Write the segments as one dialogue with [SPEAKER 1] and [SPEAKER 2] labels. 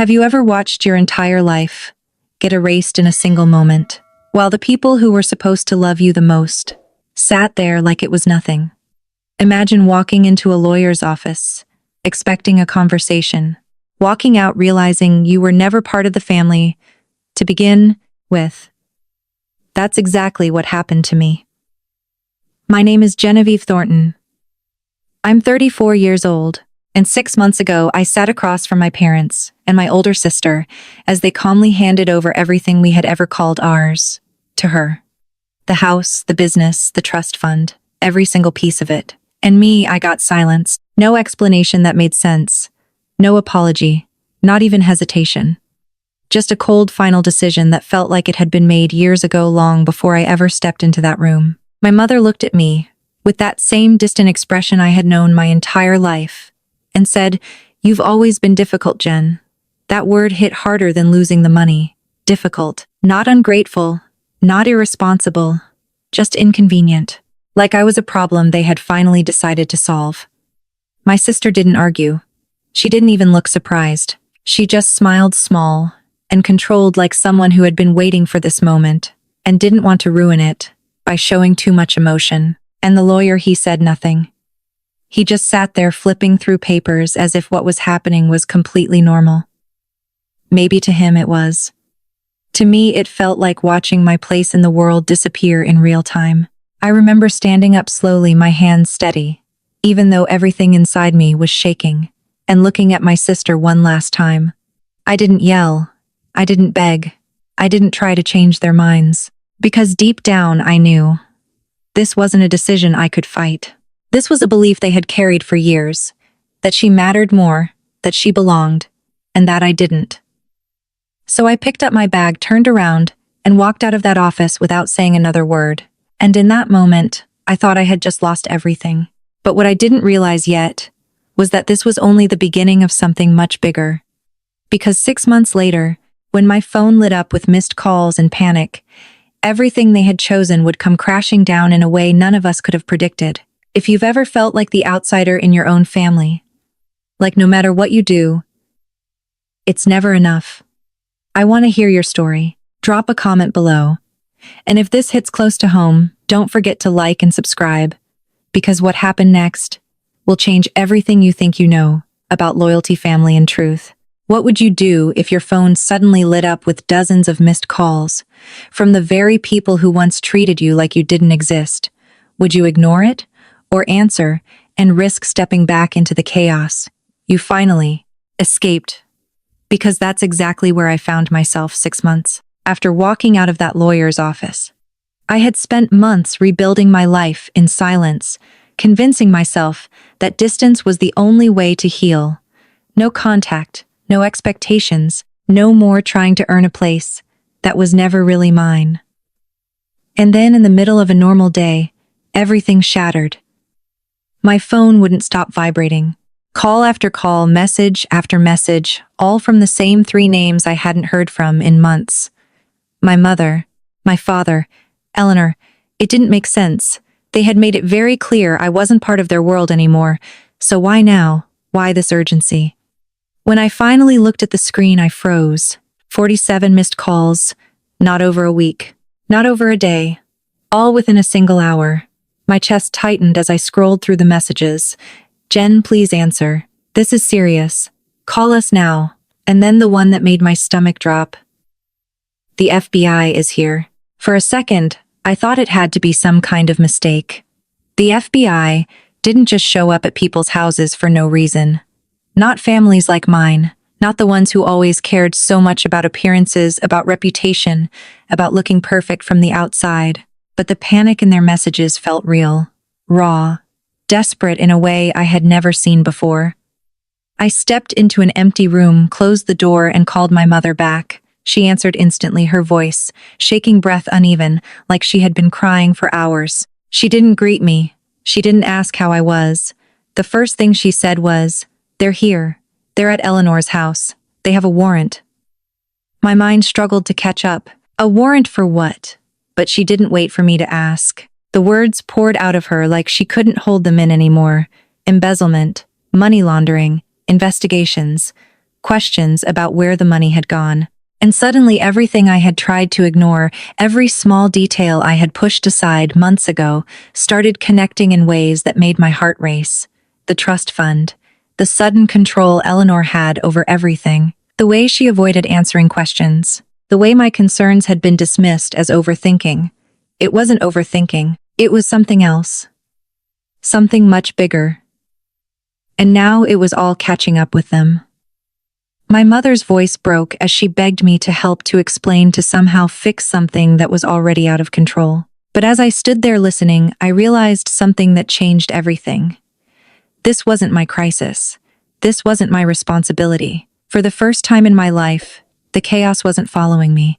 [SPEAKER 1] Have you ever watched your entire life get erased in a single moment, while the people who were supposed to love you the most sat there like it was nothing? Imagine walking into a lawyer's office, expecting a conversation, walking out realizing you were never part of the family to begin with. That's exactly what happened to me. My name is Genevieve Thornton. I'm 34 years old, and 6 months ago I sat across from my parents and my older sister as they calmly handed over everything we had ever called ours to her. The house, the business, the trust fund, every single piece of it. And me, I got silence. No explanation that made sense. No apology. Not even hesitation. Just a cold final decision that felt like it had been made years ago, long before I ever stepped into that room. My mother looked at me with that same distant expression I had known my entire life and said, "You've always been difficult, Jen." That word hit harder than losing the money. Difficult. Not ungrateful. Not irresponsible. Just inconvenient. Like I was a problem they had finally decided to solve. My sister didn't argue. She didn't even look surprised. She just smiled small and controlled, like someone who had been waiting for this moment and didn't want to ruin it by showing too much emotion. And the lawyer, he said nothing. He just sat there flipping through papers as if what was happening was completely normal. Maybe to him it was. To me, it felt like watching my place in the world disappear in real time. I remember standing up slowly, my hands steady, even though everything inside me was shaking, and looking at my sister one last time. I didn't yell. I didn't beg. I didn't try to change their minds. Because deep down, I knew this wasn't a decision I could fight. This was a belief they had carried for years, that she mattered more, that she belonged, and that I didn't. So I picked up my bag, turned around, and walked out of that office without saying another word. And in that moment, I thought I had just lost everything. But what I didn't realize yet was that this was only the beginning of something much bigger. Because 6 months later, when my phone lit up with missed calls and panic, everything they had chosen would come crashing down in a way none of us could have predicted. If you've ever felt like the outsider in your own family, like no matter what you do, it's never enough. I want to hear your story. Drop a comment below. And if this hits close to home, don't forget to like and subscribe, because what happened next will change everything you think you know about loyalty, family, and truth. What would you do if your phone suddenly lit up with dozens of missed calls from the very people who once treated you like you didn't exist? Would you ignore it or answer and risk stepping back into the chaos you finally escaped? Because that's exactly where I found myself 6 months after walking out of that lawyer's office. I had spent months rebuilding my life in silence, convincing myself that distance was the only way to heal. No contact, no expectations, no more trying to earn a place that was never really mine. And then in the middle of a normal day, everything shattered. My phone wouldn't stop vibrating. Call after call, message after message, all from the same 3 names I hadn't heard from in months. My mother, my father, Eleanor. It didn't make sense. They had made it very clear I wasn't part of their world anymore. So why now? Why this urgency? When I finally looked at the screen, I froze. 47 missed calls. Not over a week. Not over a day. All within a single hour. My chest tightened as I scrolled through the messages. "Jen, please answer. This is serious. Call us now." And then the one that made my stomach drop. "The FBI is here." For a second, I thought it had to be some kind of mistake. The FBI didn't just show up at people's houses for no reason. Not families like mine, not the ones who always cared so much about appearances, about reputation, about looking perfect from the outside. But the panic in their messages felt real, raw, desperate in a way I had never seen before. I stepped into an empty room, closed the door, and called my mother back. She answered instantly, her voice shaking, breath uneven, like she had been crying for hours. She didn't greet me. She didn't ask how I was. The first thing she said was, "They're here. They're at Eleanor's house. They have a warrant." My mind struggled to catch up. A warrant for what? But she didn't wait for me to ask. The words poured out of her like she couldn't hold them in anymore. Embezzlement, money laundering, investigations. questions about where the money had gone. And suddenly everything I had tried to ignore, every small detail I had pushed aside months ago, started connecting in ways that made my heart race. The trust fund, the sudden control Eleanor had over everything, the way she avoided answering questions, the way my concerns had been dismissed as overthinking. It wasn't overthinking, it was something else. Something much bigger. And now it was all catching up with them. My mother's voice broke as she begged me to help to explain to somehow fix something that was already out of control. But as I stood there listening, I realized something that changed everything. This wasn't my crisis. This wasn't my responsibility. For the first time in my life, the chaos wasn't following me.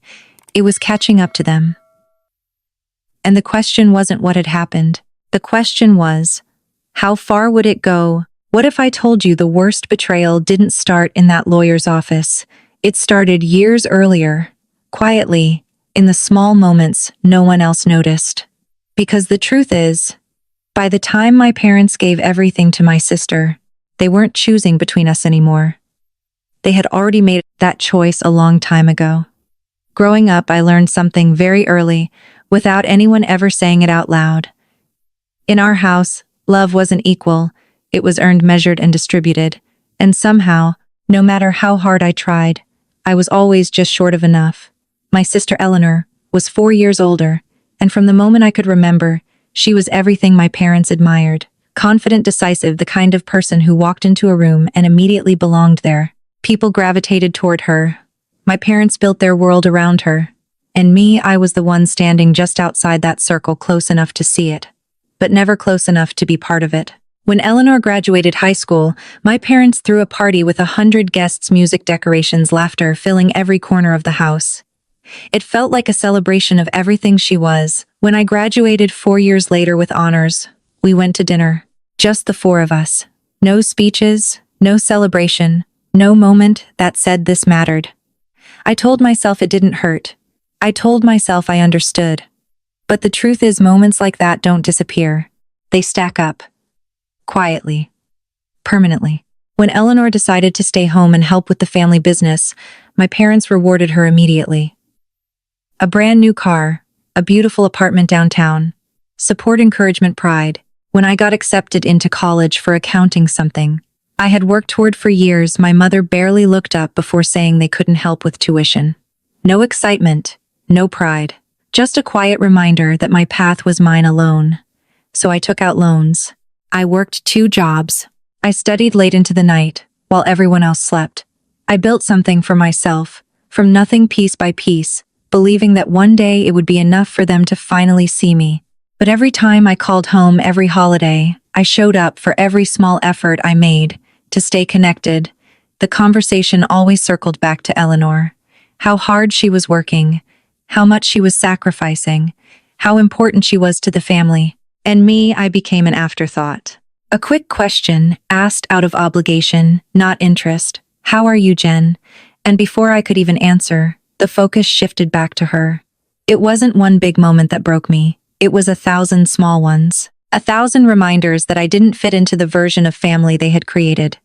[SPEAKER 1] It was catching up to them. And the question wasn't what had happened. The question was, how far would it go? What if I told you the worst betrayal didn't start in that lawyer's office? It started years earlier, quietly, in the small moments no one else noticed. Because the truth is, by the time my parents gave everything to my sister, they weren't choosing between us anymore. They had already made that choice a long time ago. Growing up, I learned something very early, without anyone ever saying it out loud. In our house, love wasn't equal. It was earned, measured, and distributed. And somehow, no matter how hard I tried, I was always just short of enough. My sister Eleanor was 4 years older, and from the moment I could remember, she was everything my parents admired. Confident, decisive, the kind of person who walked into a room and immediately belonged there. People gravitated toward her. My parents built their world around her. And me, I was the one standing just outside that circle, close enough to see it, but never close enough to be part of it. When Eleanor graduated high school, my parents threw a party with 100 guests, music, decorations, laughter filling every corner of the house. It felt like a celebration of everything she was. When I graduated 4 years later with honors, we went to dinner. Just the four of us. No speeches, no celebration, no moment that said this mattered. I told myself it didn't hurt. I told myself I understood. But the truth is, moments like that don't disappear. They stack up. Quietly. Permanently. When Eleanor decided to stay home and help with the family business, my parents rewarded her immediately. A brand new car, a beautiful apartment downtown, support, encouragement, pride. When I got accepted into college for accounting, something I had worked toward for years, my mother barely looked up before saying they couldn't help with tuition. No excitement, no pride, just a quiet reminder that my path was mine alone. So I took out loans. I worked 2 jobs. I studied late into the night, while everyone else slept. I built something for myself, from nothing, piece by piece, believing that one day it would be enough for them to finally see me. But every time I called home, every holiday, I showed up for every small effort I made to stay connected. The conversation always circled back to Eleanor. How hard she was working, how much she was sacrificing, how important she was to the family. And me, I became an afterthought. A quick question, asked out of obligation, not interest. How are you, Jen? And before I could even answer, the focus shifted back to her. It wasn't one big moment that broke me. It was 1,000 small ones. 1,000 reminders that I didn't fit into the version of family they had created.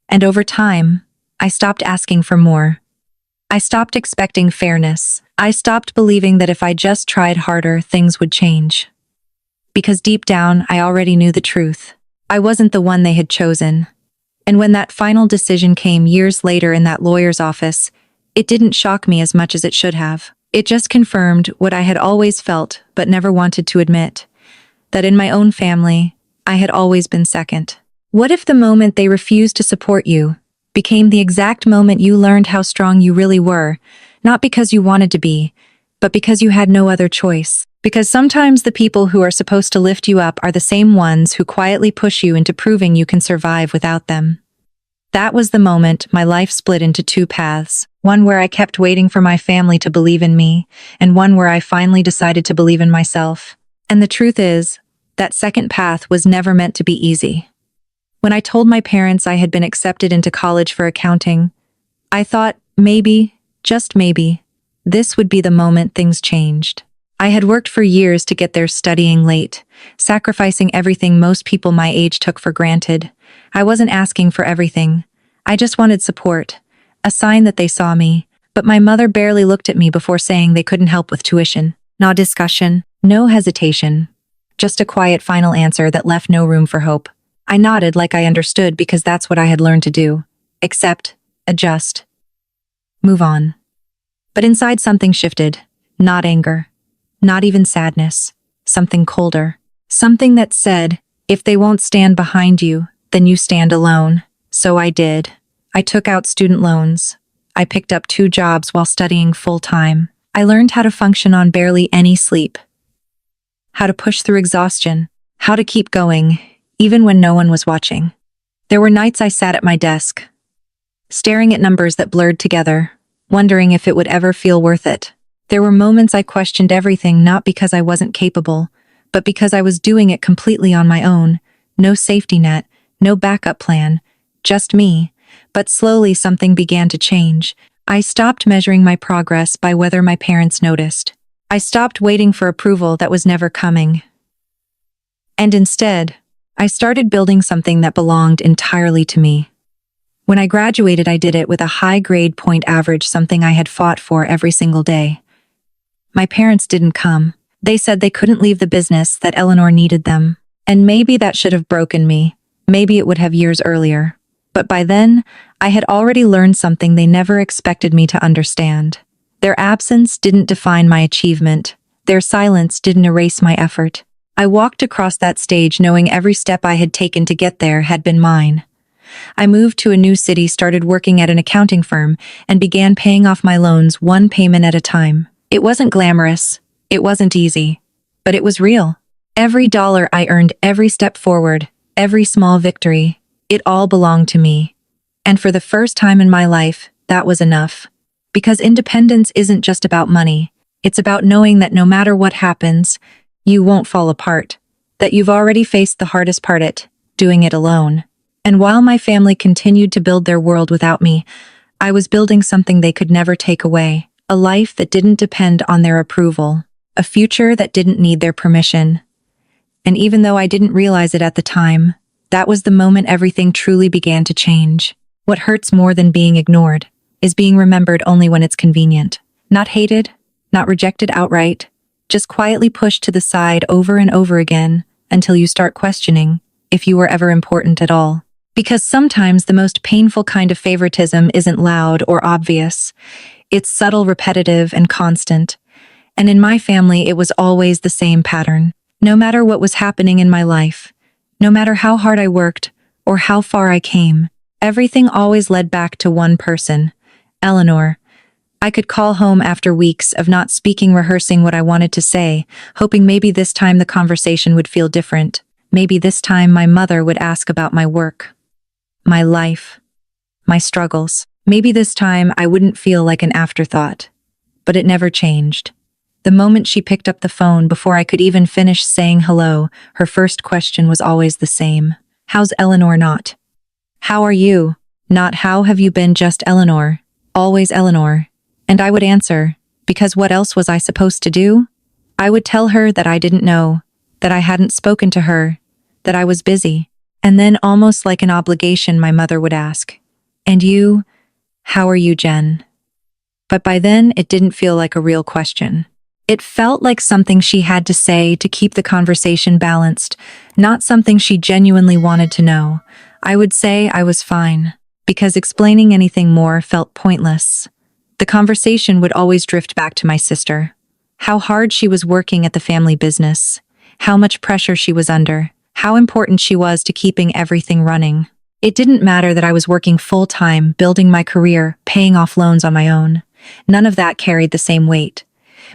[SPEAKER 1] And over time, I stopped asking for more. I stopped expecting fairness. I stopped believing that if I just tried harder, things would change. Because deep down, I already knew the truth. I wasn't the one they had chosen. And when that final decision came years later in that lawyer's office, it didn't shock me as much as it should have. It just confirmed what I had always felt but never wanted to admit, that in my own family, I had always been second. What if the moment they refused to support you became the exact moment you learned how strong you really were, not because you wanted to be, but because you had no other choice? Because sometimes the people who are supposed to lift you up are the same ones who quietly push you into proving you can survive without them. That was the moment my life split into 2 paths, one where I kept waiting for my family to believe in me, and one where I finally decided to believe in myself. And the truth is, that second path was never meant to be easy. When I told my parents I had been accepted into college for accounting, I thought maybe, just maybe, this would be the moment things changed. I had worked for years to get there, studying late, sacrificing everything most people my age took for granted. I wasn't asking for everything. I just wanted support. a sign that they saw me, but my mother barely looked at me before saying they couldn't help with tuition. No discussion, no hesitation. Just a quiet final answer that left no room for hope. I nodded like I understood because that's what I had learned to do. Accept, adjust, move on. But inside something shifted. Not anger, not even sadness. Something colder. Something that said, if they won't stand behind you, then you stand alone. So I did. I took out student loans. I picked up 2 jobs while studying full-time. I learned how to function on barely any sleep. How to push through exhaustion. How to keep going, even when no one was watching. There were nights I sat at my desk, staring at numbers that blurred together, wondering if it would ever feel worth it. There were moments I questioned everything, not because I wasn't capable, but because I was doing it completely on my own. No safety net, no backup plan, just me. But slowly something began to change. I stopped measuring my progress by whether my parents noticed. I stopped waiting for approval that was never coming. And instead, I started building something that belonged entirely to me. When I graduated, I did it with a high grade point average, something I had fought for every single day. My parents didn't come. They said they couldn't leave the business, that Eleanor needed them. And maybe that should have broken me. Maybe it would have years earlier. But by then, I had already learned something they never expected me to understand. Their absence didn't define my achievement. Their silence didn't erase my effort. I walked across that stage knowing every step I had taken to get there had been mine. I moved to a new city, started working at an accounting firm, and began paying off my loans one payment at a time. It wasn't glamorous. It wasn't easy. But it was real. Every dollar I earned, every step forward, every small victory, it all belonged to me. And for the first time in my life, that was enough. Because independence isn't just about money. It's about knowing that no matter what happens, you won't fall apart. That you've already faced the hardest part, doing it alone. And while my family continued to build their world without me, I was building something they could never take away. A life that didn't depend on their approval. A future that didn't need their permission. And even though I didn't realize it at the time, that was the moment everything truly began to change. What hurts more than being ignored is being remembered only when it's convenient. Not hated, not rejected outright, just quietly pushed to the side over and over again until you start questioning if you were ever important at all. Because sometimes the most painful kind of favoritism isn't loud or obvious. It's subtle, repetitive, and constant. And in my family, it was always the same pattern. No matter what was happening in my life, no matter how hard I worked or how far I came, everything always led back to one person, Eleanor. I could call home after weeks of not speaking, rehearsing what I wanted to say, hoping maybe this time the conversation would feel different. Maybe this time my mother would ask about my work, my life, my struggles. Maybe this time I wouldn't feel like an afterthought. But it never changed. The moment she picked up the phone, before I could even finish saying hello, her first question was always the same. How's Eleanor? Not, how are you? Not, how have you been? Just Eleanor. Always Eleanor. And I would answer, because what else was I supposed to do? I would tell her that I didn't know, that I hadn't spoken to her, that I was busy. And then, almost like an obligation, my mother would ask, and you? How are you, Jen? But by then, it didn't feel like a real question. It felt like something she had to say to keep the conversation balanced, not something she genuinely wanted to know. I would say I was fine, because explaining anything more felt pointless. The conversation would always drift back to my sister. How hard she was working at the family business. How much pressure she was under. How important she was to keeping everything running. It didn't matter that I was working full-time, building my career, paying off loans on my own. None of that carried the same weight.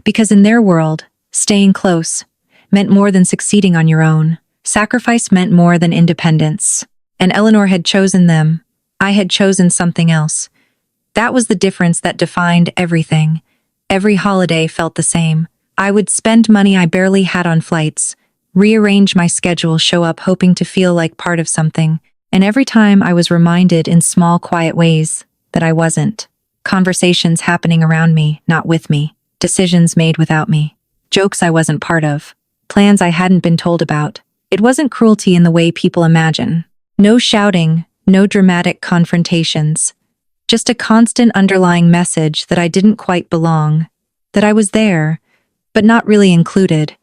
[SPEAKER 1] Because in their world, staying close meant more than succeeding on your own. Sacrifice meant more than independence. And Eleanor had chosen them. I had chosen something else. That was the difference that defined everything. Every holiday felt the same. I would spend money I barely had on flights, rearrange my schedule, show up hoping to feel like part of something. And every time I was reminded in small, quiet ways that I wasn't. Conversations happening around me, not with me. Decisions made without me. Jokes I wasn't part of. Plans I hadn't been told about. It wasn't cruelty in the way people imagine. No shouting, no dramatic confrontations. Just a constant underlying message that I didn't quite belong, that I was there, but not really included.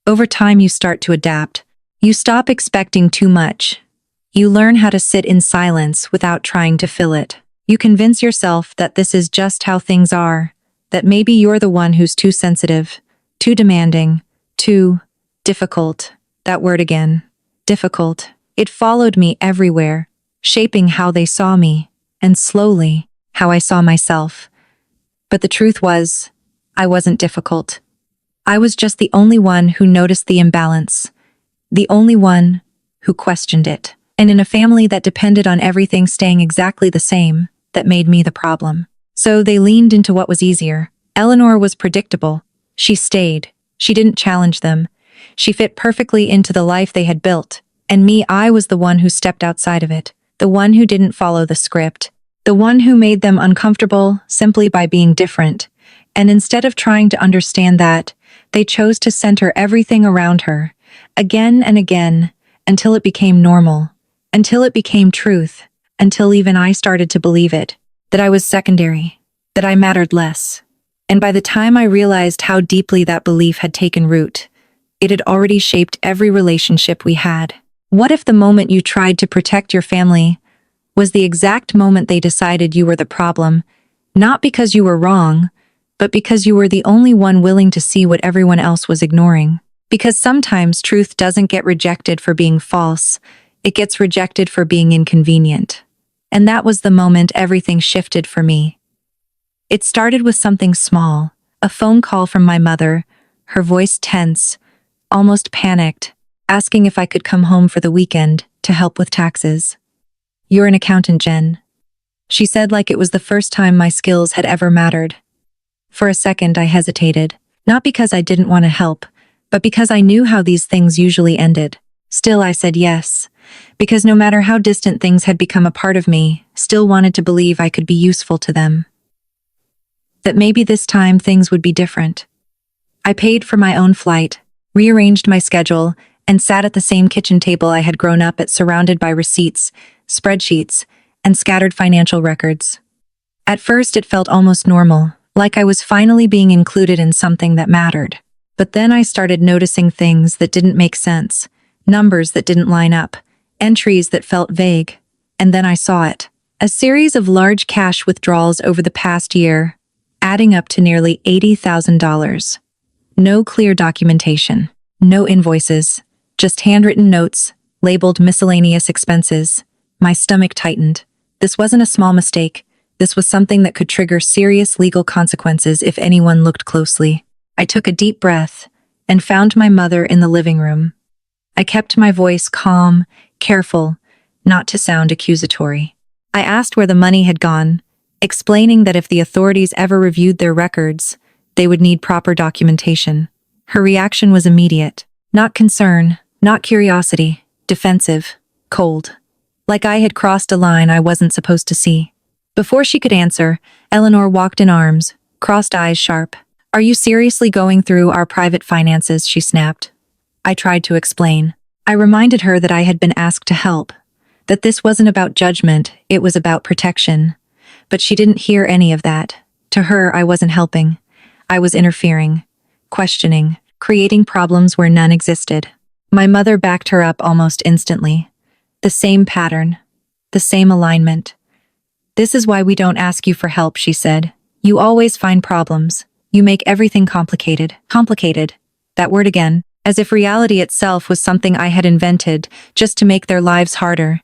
[SPEAKER 1] Over time, you start to adapt. You stop expecting too much. You learn how to sit in silence without trying to fill it. You convince yourself that this is just how things are, that maybe you're the one who's too sensitive, too demanding, too difficult. That word again. Difficult. It followed me everywhere, shaping how they saw me, and slowly, how I saw myself. But the truth was, I wasn't difficult. I was just the only one who noticed the imbalance, the only one who questioned it. And in a family that depended on everything staying exactly the same, that made me the problem. So they leaned into what was easier. Eleanor was predictable. She stayed. She didn't challenge them. She fit perfectly into the life they had built. And me, I was the one who stepped outside of it, the one who didn't follow the script, the one who made them uncomfortable simply by being different. And instead of trying to understand that, they chose to center everything around her, again and again, until it became normal, until it became truth, until even I started to believe it, that I was secondary, that I mattered less. And by the time I realized how deeply that belief had taken root, it had already shaped every relationship we had. What if the moment you tried to protect your family was the exact moment they decided you were the problem, not because you were wrong, but because you were the only one willing to see what everyone else was ignoring? Because sometimes truth doesn't get rejected for being false, it gets rejected for being inconvenient. And that was the moment everything shifted for me. It started with something small, a phone call from my mother, her voice tense, almost panicked, asking if I could come home for the weekend to help with taxes. "You're an accountant, Jen," she said, like it was the first time my skills had ever mattered. For a second, I hesitated, not because I didn't want to help, but because I knew how these things usually ended. Still, I said yes, because no matter how distant things had become a part of me, still wanted to believe I could be useful to them. That maybe this time things would be different. I paid for my own flight, rearranged my schedule, and sat at the same kitchen table I had grown up at, surrounded by receipts, spreadsheets, and scattered financial records. At first, it felt almost normal, like I was finally being included in something that mattered. But then I started noticing things that didn't make sense, numbers that didn't line up, entries that felt vague. And then I saw it. A series of large cash withdrawals over the past year, adding up to nearly $80,000. No clear documentation, no invoices, just handwritten notes, labeled miscellaneous expenses. My stomach tightened. This wasn't a small mistake. This was something that could trigger serious legal consequences if anyone looked closely. I took a deep breath and found my mother in the living room. I kept my voice calm, careful, not to sound accusatory. I asked where the money had gone, explaining that if the authorities ever reviewed their records, they would need proper documentation. Her reaction was immediate. Not concern, not curiosity, defensive, cold. Like I had crossed a line I wasn't supposed to see. Before she could answer, Eleanor walked in arms, crossed eyes sharp. "Are you seriously going through our private finances?" she snapped. I tried to explain. I reminded her that I had been asked to help, that this wasn't about judgment, it was about protection. But she didn't hear any of that. To her, I wasn't helping. I was interfering, questioning, creating problems where none existed. My mother backed her up almost instantly. The same pattern, the same alignment. "This is why we don't ask you for help," she said. "You always find problems. You make everything complicated." Complicated. That word again. As if reality itself was something I had invented just to make their lives harder.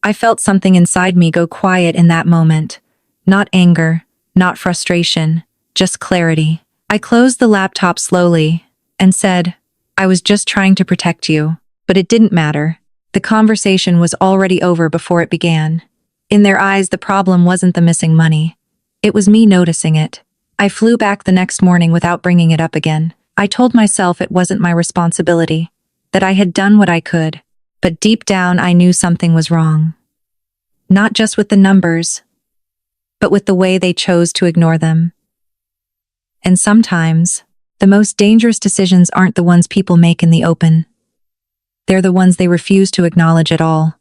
[SPEAKER 1] I felt something inside me go quiet in that moment. Not anger, not frustration, just clarity. I closed the laptop slowly and said, "I was just trying to protect you." But it didn't matter. The conversation was already over before it began. In their eyes, the problem wasn't the missing money. It was me noticing it. I flew back the next morning without bringing it up again. I told myself it wasn't my responsibility, that I had done what I could. But deep down, I knew something was wrong. Not just with the numbers, but with the way they chose to ignore them. And sometimes, the most dangerous decisions aren't the ones people make in the open. They're the ones they refuse to acknowledge at all.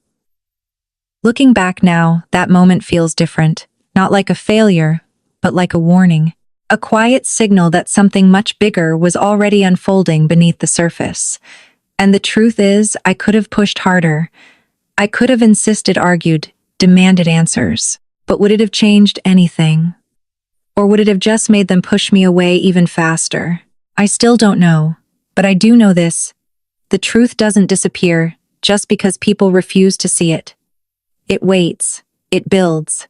[SPEAKER 1] Looking back now, that moment feels different, not like a failure, but like a warning. A quiet signal that something much bigger was already unfolding beneath the surface. And the truth is, I could have pushed harder. I could have insisted, argued, demanded answers. But would it have changed anything? Or would it have just made them push me away even faster? I still don't know. But I do know this. The truth doesn't disappear just because people refuse to see it. It waits. It builds.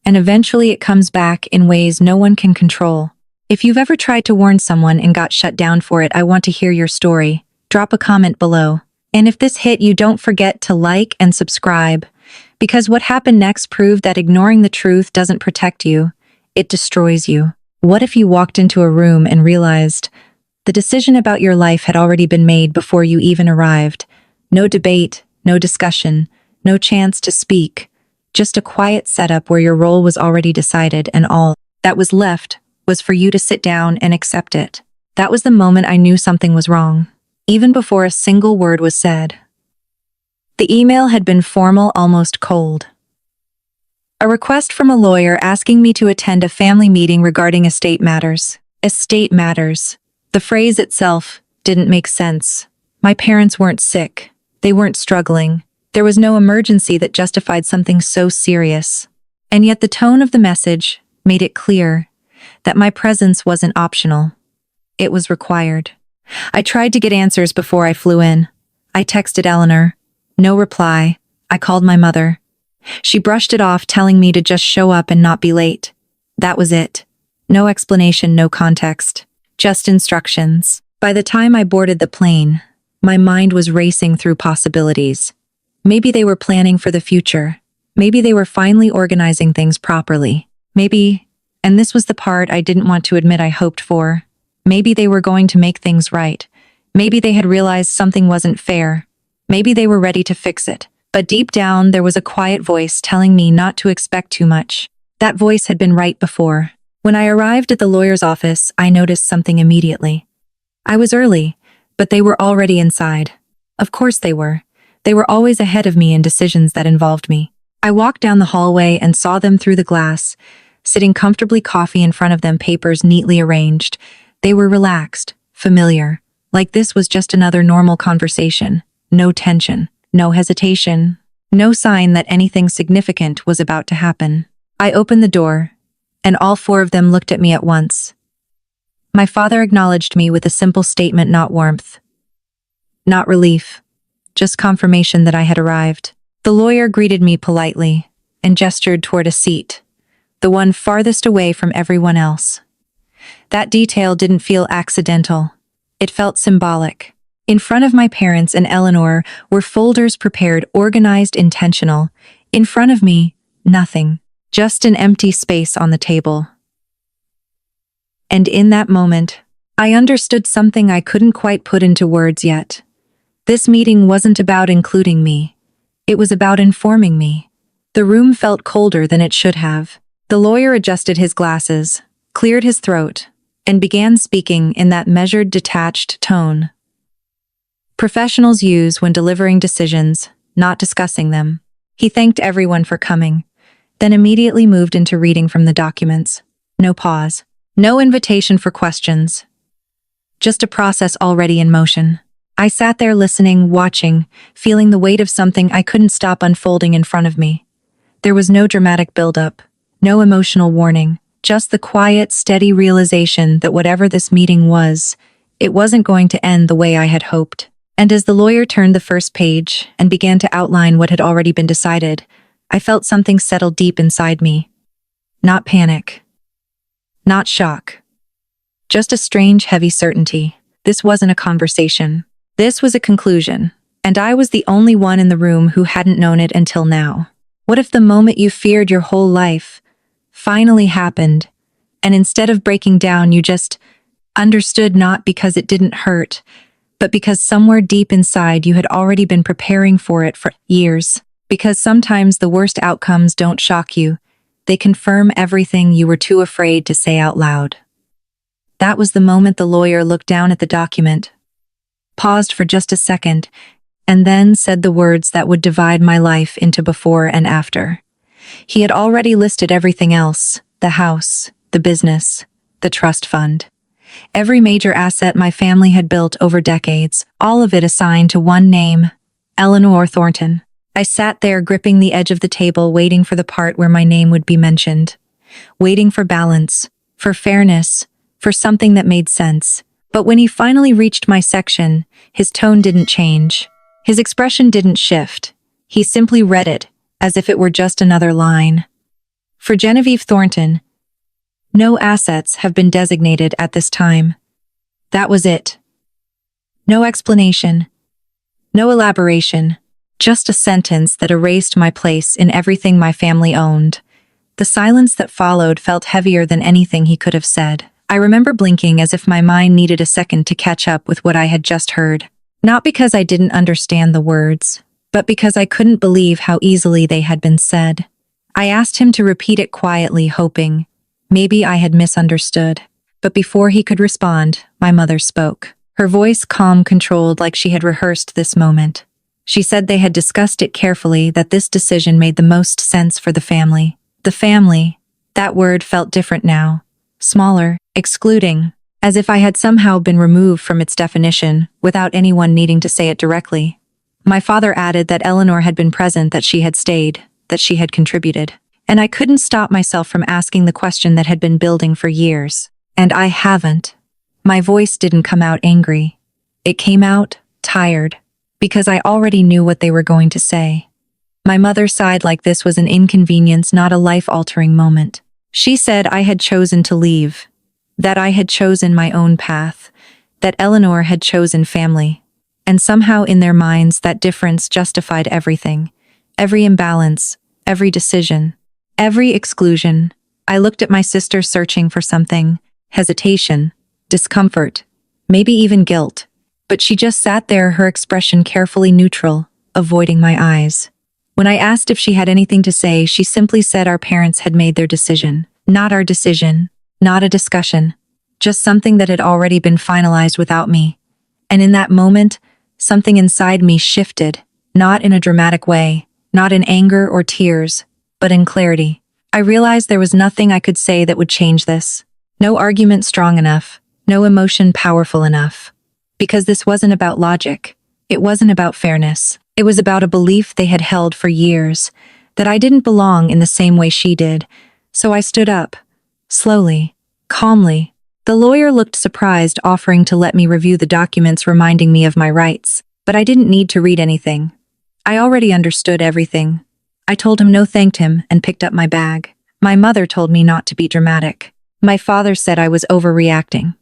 [SPEAKER 1] And eventually it comes back in ways no one can control. If you've ever tried to warn someone and got shut down for it, I want to hear your story. Drop a comment below. And if this hit you, don't forget to like and subscribe. Because what happened next proved that ignoring the truth doesn't protect you. It destroys you. What if you walked into a room and realized the decision about your life had already been made before you even arrived? No debate, no discussion, no chance to speak. Just a quiet setup where your role was already decided and all that was left was for you to sit down and accept it. That was the moment I knew something was wrong, even before a single word was said. The email had been formal, almost cold. A request from a lawyer asking me to attend a family meeting regarding estate matters. Estate matters. The phrase itself didn't make sense. My parents weren't sick. They weren't struggling. There was no emergency that justified something so serious. And yet the tone of the message made it clear that my presence wasn't optional. It was required. I tried to get answers before I flew in. I texted Eleanor. No reply. I called my mother. She brushed it off, telling me to just show up and not be late. That was it. No explanation, no context. Just instructions. By the time I boarded the plane, my mind was racing through possibilities. Maybe they were planning for the future. Maybe they were finally organizing things properly. Maybe, and this was the part I didn't want to admit I hoped for, maybe they were going to make things right. Maybe they had realized something wasn't fair. Maybe they were ready to fix it. But deep down, there was a quiet voice telling me not to expect too much. That voice had been right before. When I arrived at the lawyer's office, I noticed something immediately. I was early, but they were already inside. Of course they were. They were always ahead of me in decisions that involved me. I walked down the hallway and saw them through the glass, sitting comfortably, coffee in front of them, papers neatly arranged. They were relaxed, familiar, like this was just another normal conversation. No tension, no hesitation, no sign that anything significant was about to happen. I opened the door, and all four of them looked at me at once. My father acknowledged me with a simple statement, not warmth, not relief. Just confirmation that I had arrived. The lawyer greeted me politely and gestured toward a seat, the one farthest away from everyone else. That detail didn't feel accidental. It felt symbolic. In front of my parents and Eleanor were folders prepared, organized, intentional. In front of me, nothing. Just an empty space on the table. And in that moment, I understood something I couldn't quite put into words yet. This meeting wasn't about including me. It was about informing me. The room felt colder than it should have. The lawyer adjusted his glasses, cleared his throat, and began speaking in that measured, detached tone professionals use when delivering decisions, not discussing them. He thanked everyone for coming, then immediately moved into reading from the documents. No pause. No invitation for questions. Just a process already in motion. I sat there listening, watching, feeling the weight of something I couldn't stop unfolding in front of me. There was no dramatic buildup, no emotional warning, just the quiet, steady realization that whatever this meeting was, it wasn't going to end the way I had hoped. And as the lawyer turned the first page and began to outline what had already been decided, I felt something settle deep inside me. Not panic. Not shock. Just a strange, heavy certainty. This wasn't a conversation. This was a conclusion, and I was the only one in the room who hadn't known it until now. What if the moment you feared your whole life finally happened, and instead of breaking down, you just understood, not because it didn't hurt, but because somewhere deep inside you had already been preparing for it for years? Because sometimes the worst outcomes don't shock you. They confirm everything you were too afraid to say out loud. That was the moment the lawyer looked down at the document, paused for just a second, and then said the words that would divide my life into before and after. He had already listed everything else: the house, the business, the trust fund. Every major asset my family had built over decades, all of it assigned to one name: Eleanor Thornton. I sat there gripping the edge of the table, waiting for the part where my name would be mentioned. Waiting for balance, for fairness, for something that made sense. But when he finally reached my section, his tone didn't change. His expression didn't shift. He simply read it, as if it were just another line. For Genevieve Thornton, no assets have been designated at this time. That was it. No explanation. No elaboration. Just a sentence that erased my place in everything my family owned. The silence that followed felt heavier than anything he could have said. I remember blinking as if my mind needed a second to catch up with what I had just heard. Not because I didn't understand the words, but because I couldn't believe how easily they had been said. I asked him to repeat it quietly, hoping maybe I had misunderstood. But before he could respond, my mother spoke. Her voice calm, controlled, like she had rehearsed this moment. She said they had discussed it carefully, that this decision made the most sense for the family. The family. That word felt different now. Smaller, excluding, as if I had somehow been removed from its definition without anyone needing to say it directly. My father added that Eleanor had been present, that she had stayed, that she had contributed. And I couldn't stop myself from asking the question that had been building for years. And I haven't. My voice didn't come out angry. It came out tired, because I already knew what they were going to say. My mother sighed like this was an inconvenience, not a life-altering moment. She said I had chosen to leave, that I had chosen my own path, that Eleanor had chosen family. And somehow in their minds that difference justified everything. Every imbalance, every decision, every exclusion. I looked at my sister, searching for something: hesitation, discomfort, maybe even guilt. But she just sat there, her expression carefully neutral, avoiding my eyes. When I asked if she had anything to say, she simply said our parents had made their decision. Not our decision, not a discussion, just something that had already been finalized without me. And in that moment, something inside me shifted, not in a dramatic way, not in anger or tears, but in clarity. I realized there was nothing I could say that would change this. No argument strong enough, no emotion powerful enough. Because this wasn't about logic. It wasn't about fairness. It was about a belief they had held for years, that I didn't belong in the same way she did. So I stood up, slowly, calmly. The lawyer looked surprised, offering to let me review the documents, reminding me of my rights. But I didn't need to read anything. I already understood everything. I told him no, thanked him, and picked up my bag. My mother told me not to be dramatic. My father said I was overreacting.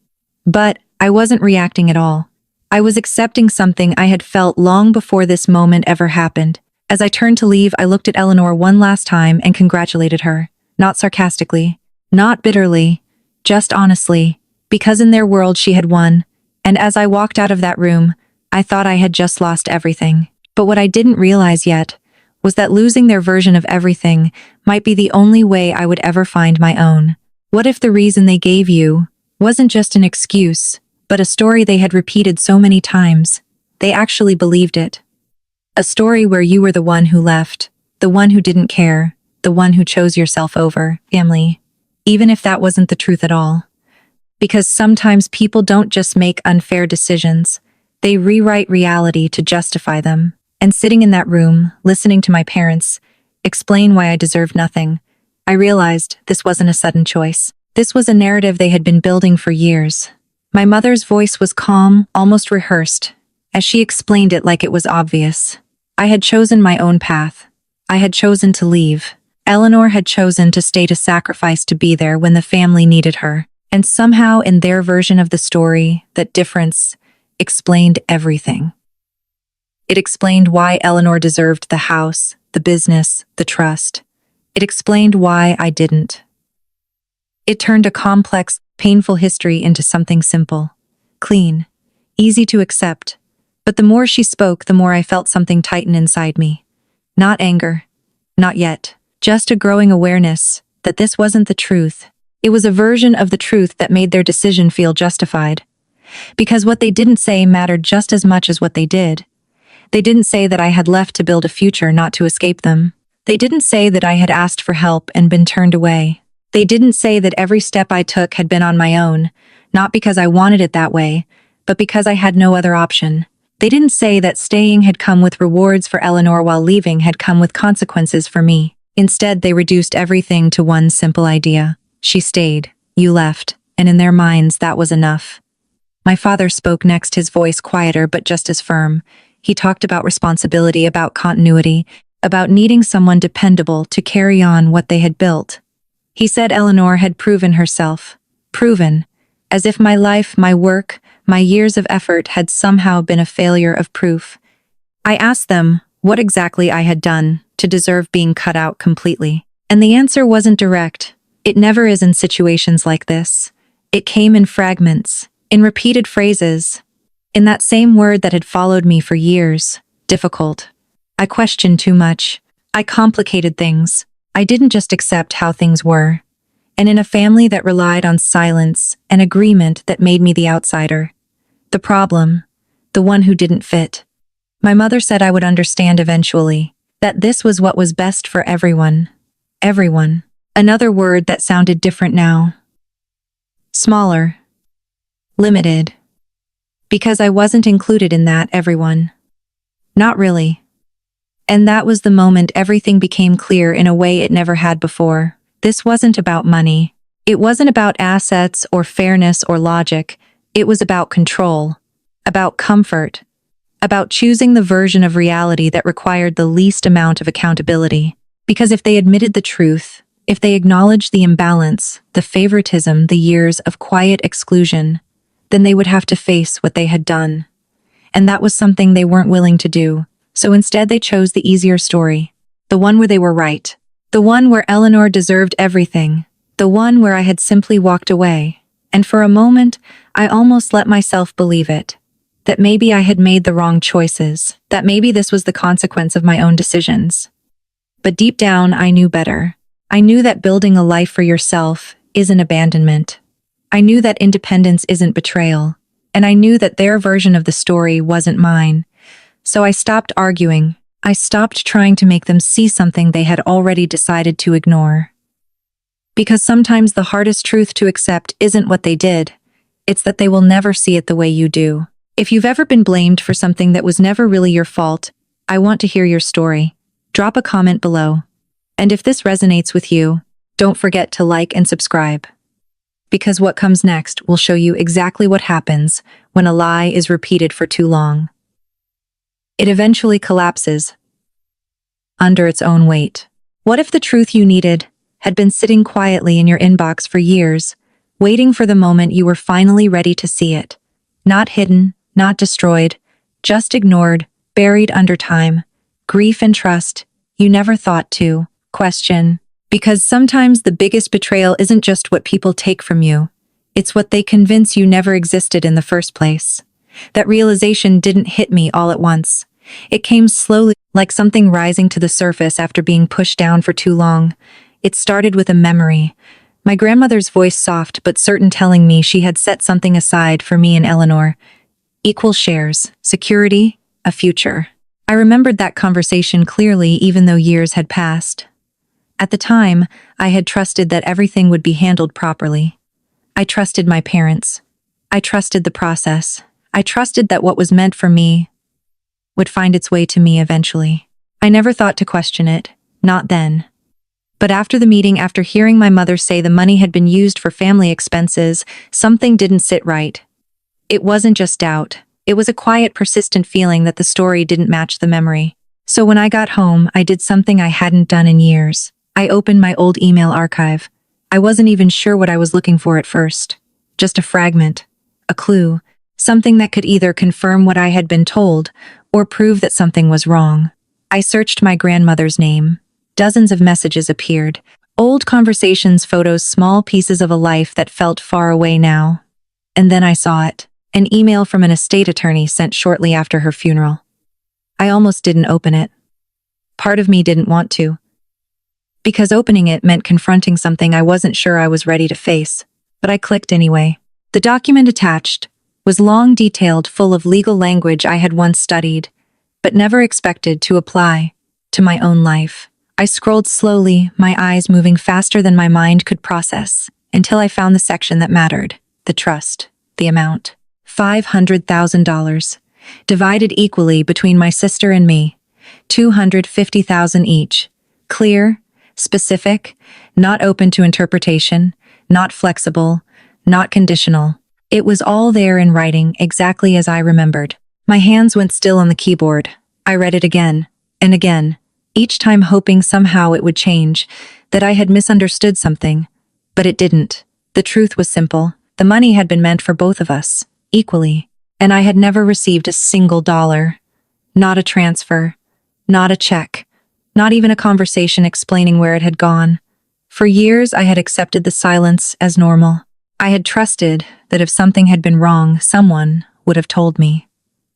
[SPEAKER 1] But I wasn't reacting at all. I was accepting something I had felt long before this moment ever happened. As I turned to leave, I looked at Eleanor one last time and congratulated her. Not sarcastically, not bitterly, just honestly, because in their world she had won. And as I walked out of that room, I thought I had just lost everything. But what I didn't realize yet was that losing their version of everything might be the only way I would ever find my own. What if the reason they gave you wasn't just an excuse, but a story they had repeated so many times? They actually believed it. A story where you were the one who left, the one who didn't care, the one who chose yourself over family, even if that wasn't the truth at all. Because sometimes people don't just make unfair decisions, they rewrite reality to justify them. And sitting in that room, listening to my parents explain why I deserved nothing, I realized this wasn't a sudden choice. This was a narrative they had been building for years. My mother's voice was calm, almost rehearsed, as she explained it like it was obvious. I had chosen my own path. I had chosen to leave. Eleanor had chosen to stay, to sacrifice, to be there when the family needed her. And somehow, in their version of the story, that difference explained everything. It explained why Eleanor deserved the house, the business, the trust. It explained why I didn't. It turned a complex, painful history into something simple, clean, easy to accept. But the more she spoke, the more I felt something tighten inside me. Not anger, not yet, just a growing awareness that this wasn't the truth. It was a version of the truth that made their decision feel justified. Because what they didn't say mattered just as much as what they did. They didn't say that I had left to build a future, not to escape them. They didn't say that I had asked for help and been turned away. They didn't say that every step I took had been on my own, not because I wanted it that way, but because I had no other option. They didn't say that staying had come with rewards for Eleanor while leaving had come with consequences for me. Instead, they reduced everything to one simple idea. She stayed, you left, and in their minds that was enough. My father spoke next, his voice quieter but just as firm. He talked about responsibility, about continuity, about needing someone dependable to carry on what they had built. He said Eleanor had proven herself. Proven. As if my life, my work, my years of effort had somehow been a failure of proof. I asked them what exactly I had done to deserve being cut out completely. And the answer wasn't direct. It never is in situations like this. It came in fragments, in repeated phrases, in that same word that had followed me for years. Difficult. I questioned too much. I complicated things. I didn't just accept how things were. And in a family that relied on silence and agreement that made me the outsider. The problem. The one who didn't fit. My mother said I would understand eventually. That this was what was best for everyone. Everyone. Another word that sounded different now. Smaller. Limited. Because I wasn't included in that everyone. Not really. And that was the moment everything became clear in a way it never had before. This wasn't about money. It wasn't about assets or fairness or logic. It was about control. About comfort. About choosing the version of reality that required the least amount of accountability. Because if they admitted the truth, if they acknowledged the imbalance, the favoritism, the years of quiet exclusion, then they would have to face what they had done. And that was something they weren't willing to do. So instead they chose the easier story. The one where they were right. The one where Eleanor deserved everything. The one where I had simply walked away. And for a moment, I almost let myself believe it. That maybe I had made the wrong choices. That maybe this was the consequence of my own decisions. But deep down, I knew better. I knew that building a life for yourself isn't abandonment. I knew that independence isn't betrayal. And I knew that their version of the story wasn't mine. So I stopped arguing. I stopped trying to make them see something they had already decided to ignore. Because sometimes the hardest truth to accept isn't what they did. It's that they will never see it the way you do. If you've ever been blamed for something that was never really your fault, I want to hear your story. Drop a comment below. And if this resonates with you, don't forget to like and subscribe. Because what comes next will show you exactly what happens when a lie is repeated for too long. It eventually collapses under its own weight. What if the truth you needed had been sitting quietly in your inbox for years, waiting for the moment you were finally ready to see it? Not hidden, not destroyed, just ignored, buried under time, grief and trust you never thought to question. Because sometimes the biggest betrayal isn't just what people take from you, it's what they convince you never existed in the first place. That realization didn't hit me all at once. It came slowly, like something rising to the surface after being pushed down for too long. It started with a memory. My grandmother's voice, soft but certain, telling me she had set something aside for me and Eleanor. Equal shares, security, a future. I remembered that conversation clearly even though years had passed. At the time, I had trusted that everything would be handled properly. I trusted my parents. I trusted the process. I trusted that what was meant for me would find its way to me eventually. I never thought to question it, not then. But after the meeting, after hearing my mother say the money had been used for family expenses, something didn't sit right. It wasn't just doubt. It was a quiet, persistent feeling that the story didn't match the memory. So when I got home, I did something I hadn't done in years. I opened my old email archive. I wasn't even sure what I was looking for at first. Just a fragment, a clue, something that could either confirm what I had been told or prove that something was wrong. I searched my grandmother's name. Dozens of messages appeared. Old conversations, photos, small pieces of a life that felt far away now. And then I saw it. An email from an estate attorney sent shortly after her funeral. I almost didn't open it. Part of me didn't want to. Because opening it meant confronting something I wasn't sure I was ready to face. But I clicked anyway. The document attached was long, detailed, full of legal language I had once studied, but never expected to apply to my own life. I scrolled slowly, my eyes moving faster than my mind could process, until I found the section that mattered, the trust, the amount. $500,000, divided equally between my sister and me, $250,000 each. Clear, specific, not open to interpretation, not flexible, not conditional. It was all there in writing, exactly as I remembered. My hands went still on the keyboard. I read it again and again, each time hoping somehow it would change, that I had misunderstood something. But it didn't. The truth was simple. The money had been meant for both of us, equally. And I had never received a single dollar. Not a transfer. Not a check. Not even a conversation explaining where it had gone. For years, I had accepted the silence as normal. I had trusted that if something had been wrong, someone would have told me.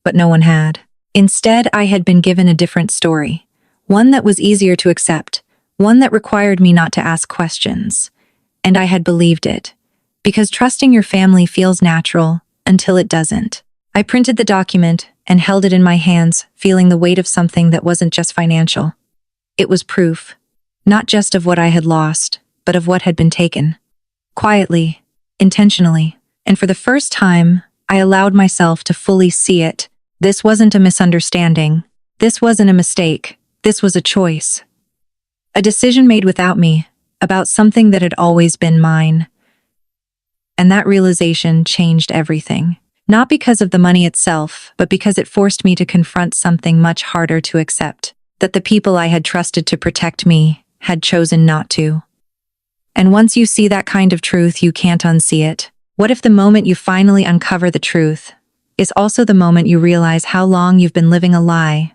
[SPEAKER 1] But no one had. Instead, I had been given a different story. One that was easier to accept. One that required me not to ask questions. And I had believed it. Because trusting your family feels natural until it doesn't. I printed the document and held it in my hands, feeling the weight of something that wasn't just financial. It was proof. Not just of what I had lost, but of what had been taken. Quietly, intentionally, and for the first time, I allowed myself to fully see it. This wasn't a misunderstanding. This wasn't a mistake. This was a choice. A decision made without me, about something that had always been mine. And that realization changed everything. Not because of the money itself, but because it forced me to confront something much harder to accept. That the people I had trusted to protect me had chosen not to. And once you see that kind of truth, you can't unsee it. What if the moment you finally uncover the truth is also the moment you realize how long you've been living a lie?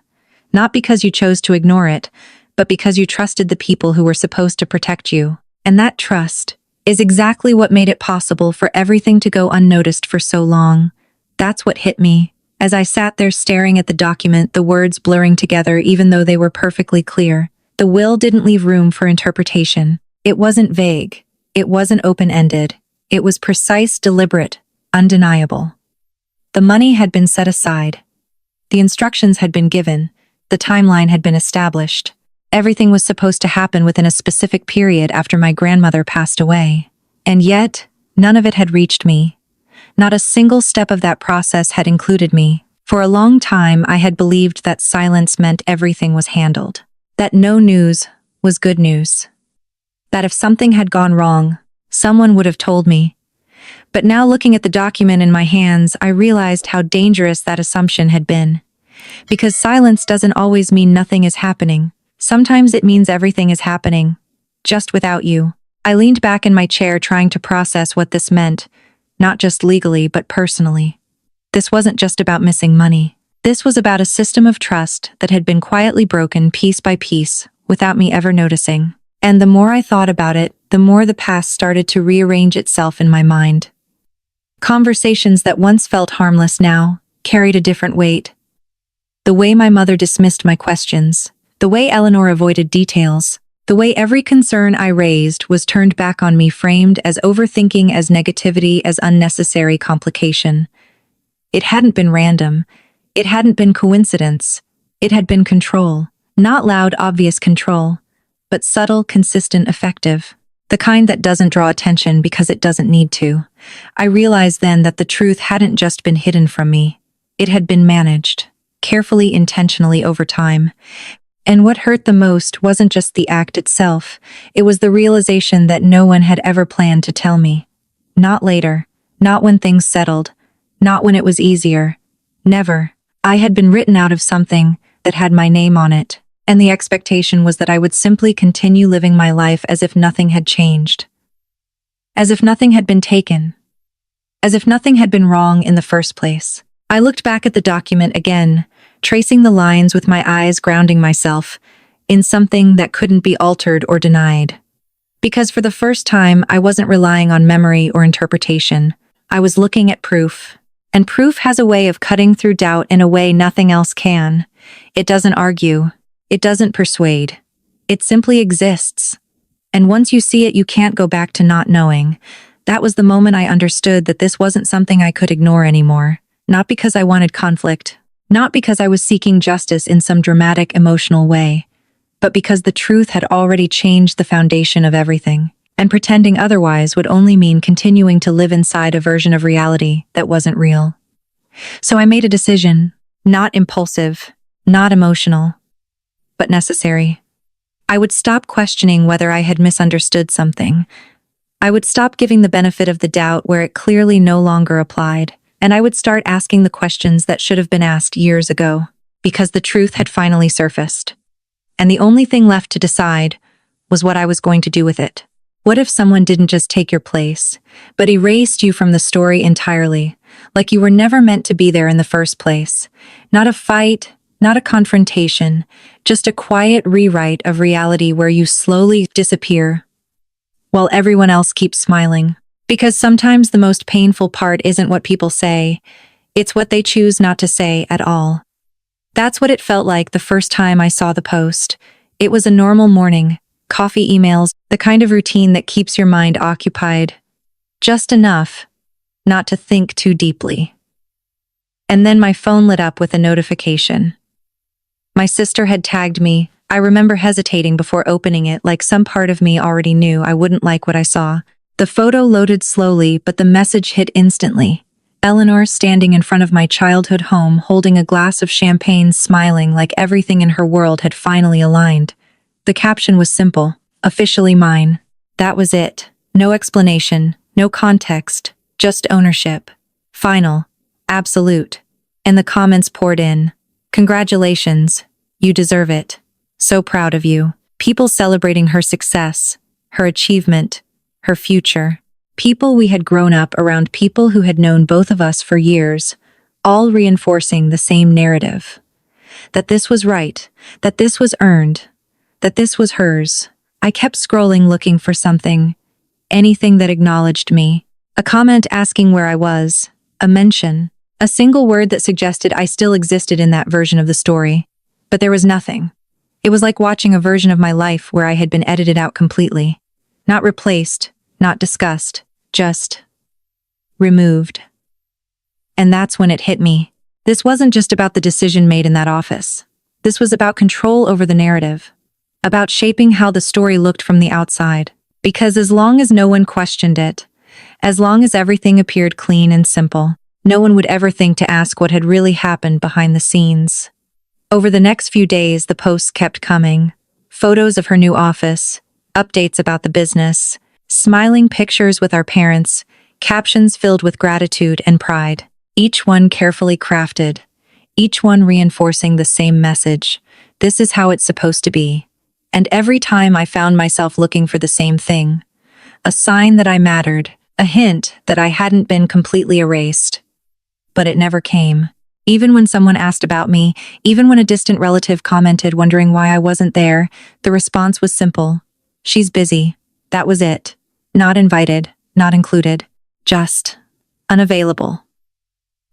[SPEAKER 1] Not because you chose to ignore it, but because you trusted the people who were supposed to protect you. And that trust is exactly what made it possible for everything to go unnoticed for so long. That's what hit me. As I sat there staring at the document, the words blurring together even though they were perfectly clear. The will didn't leave room for interpretation. It wasn't vague. It wasn't open-ended. It was precise, deliberate, undeniable. The money had been set aside. The instructions had been given. The timeline had been established. Everything was supposed to happen within a specific period after my grandmother passed away. And yet, none of it had reached me. Not a single step of that process had included me. For a long time, I had believed that silence meant everything was handled. That no news was good news. That if something had gone wrong, someone would have told me. But now looking at the document in my hands, I realized how dangerous that assumption had been. Because silence doesn't always mean nothing is happening. Sometimes it means everything is happening, just without you. I leaned back in my chair trying to process what this meant, not just legally but personally. This wasn't just about missing money. This was about a system of trust that had been quietly broken piece by piece without me ever noticing. And the more I thought about it, the more the past started to rearrange itself in my mind. Conversations that once felt harmless now carried a different weight. The way my mother dismissed my questions, the way Eleanor avoided details, the way every concern I raised was turned back on me, framed as overthinking, as negativity, as unnecessary complication. It hadn't been random. It hadn't been coincidence. It had been control. Not loud, obvious control, but subtle, consistent, effective. The kind that doesn't draw attention because it doesn't need to. I realized then that the truth hadn't just been hidden from me. It had been managed, carefully, intentionally over time. And what hurt the most wasn't just the act itself. It was the realization that no one had ever planned to tell me. Not later. Not when things settled. Not when it was easier. Never. I had been written out of something that had my name on it. And the expectation was that I would simply continue living my life as if nothing had changed. As if nothing had been taken. As if nothing had been wrong in the first place. I looked back at the document again, tracing the lines with my eyes, grounding myself in something that couldn't be altered or denied. Because for the first time, I wasn't relying on memory or interpretation. I was looking at proof. And proof has a way of cutting through doubt in a way nothing else can. It doesn't argue. It doesn't persuade. It simply exists. And once you see it, you can't go back to not knowing. That was the moment I understood that this wasn't something I could ignore anymore. Not because I wanted conflict. Not because I was seeking justice in some dramatic, emotional way. but because the truth had already changed the foundation of everything, and pretending otherwise would only mean continuing to live inside a version of reality that wasn't real. So I made a decision, not impulsive, not emotional, but necessary. I would stop questioning whether I had misunderstood something. I would stop giving the benefit of the doubt where it clearly no longer applied, and I would start asking the questions that should have been asked years ago, because the truth had finally surfaced. And the only thing left to decide was what I was going to do with it. What if someone didn't just take your place, but erased you from the story entirely, like you were never meant to be there in the first place? Not a fight, not a confrontation, just a quiet rewrite of reality where you slowly disappear, while everyone else keeps smiling. Because sometimes the most painful part isn't what people say, it's what they choose not to say at all. That's what it felt like the first time I saw the post. It was a normal morning, coffee emails, the kind of routine that keeps your mind occupied. Just enough not to think too deeply. And then my phone lit up with a notification. My sister had tagged me. I remember hesitating before opening it, like some part of me already knew I wouldn't like what I saw. The photo loaded slowly, but the message hit instantly. Eleanor standing in front of my childhood home, holding a glass of champagne, smiling like everything in her world had finally aligned. The caption was simple, officially mine. That was it. No explanation, no context, just ownership. Final, absolute. And the comments poured in. Congratulations, you deserve it. So proud of you. People celebrating her success, her achievement, her future. People we had grown up around, people who had known both of us for years, all reinforcing the same narrative. That this was right, that this was earned, that this was hers. I kept scrolling looking for something, anything that acknowledged me. A comment asking where I was, a mention, a single word that suggested I still existed in that version of the story. But there was nothing. It was like watching a version of my life where I had been edited out completely. Not replaced, not discussed, just removed. And that's when it hit me. This wasn't just about the decision made in that office. This was about control over the narrative, about shaping how the story looked from the outside. Because as long as no one questioned it, as long as everything appeared clean and simple, no one would ever think to ask what had really happened behind the scenes. Over the next few days, the posts kept coming. Photos of her new office, updates about the business, smiling pictures with our parents, captions filled with gratitude and pride, each one carefully crafted, each one reinforcing the same message. This is how it's supposed to be. And every time I found myself looking for the same thing, a sign that I mattered, a hint that I hadn't been completely erased. But it never came. Even when someone asked about me, even when a distant relative commented wondering why I wasn't there, the response was simple. She's busy. That was it. Not invited, not included, just unavailable.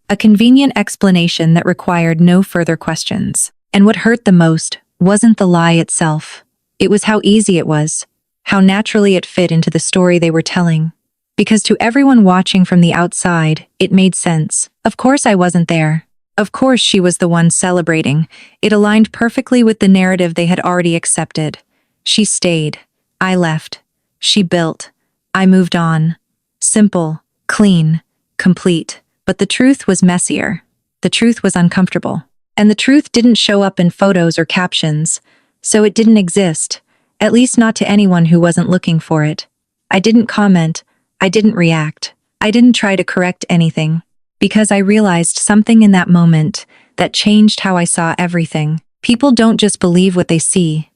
[SPEAKER 1] A convenient explanation that required no further questions. And what hurt the most wasn't the lie itself. It was how easy it was, how naturally it fit into the story they were telling. Because to everyone watching from the outside, it made sense. Of course I wasn't there. Of course she was the one celebrating. It aligned perfectly with the narrative they had already accepted. She stayed. I left. She built. I moved on. Simple, clean, complete. But the truth was messier. The truth was uncomfortable. And the truth didn't show up in photos or captions, so it didn't exist, at least not to anyone who wasn't looking for it. I didn't comment. I didn't react. I didn't try to correct anything. Because I realized something in that moment that changed how I saw everything. People don't just believe what they see.